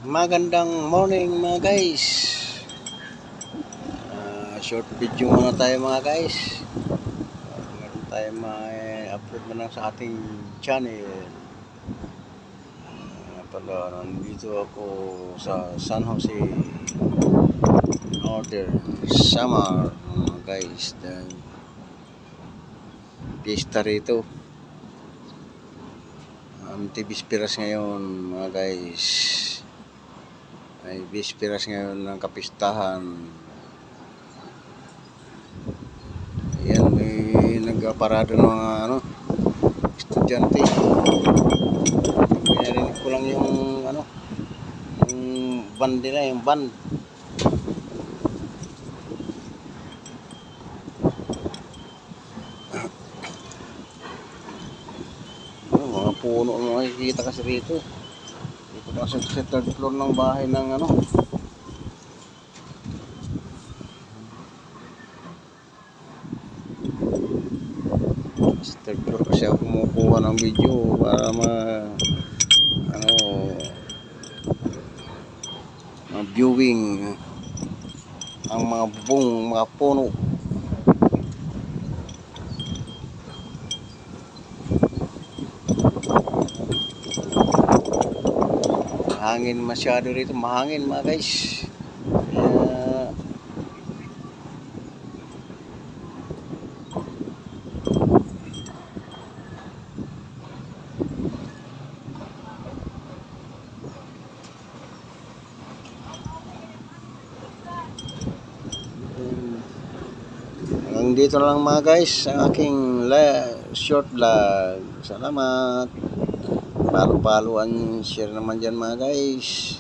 Magandang morning mga guys. Short video muna tayo mga guys. Meron tayo ma-upload na lang sa ating channel. Nandito ako sa San Jose, Northern Samar mga guys. Pista rito. Bisperas ngayon mga guys. Ay bisperas ngayon ng kapistahan. Ayan, may nagparada ng mga estudyante. Narinig ko lang yung yung band nila, yung band. Mga puno na makikita kasi rito. Dito kasi sa third floor ng bahay ng sa third floor kasi ako kumukuha ng video para viewing ang mga bubong, mga puno. Mahangin masyado rito, mahangin mga guys. Hanggang dito na lang mga guys ang aking short vlog. Salamat. Palo-palo and share naman dyan mga guys.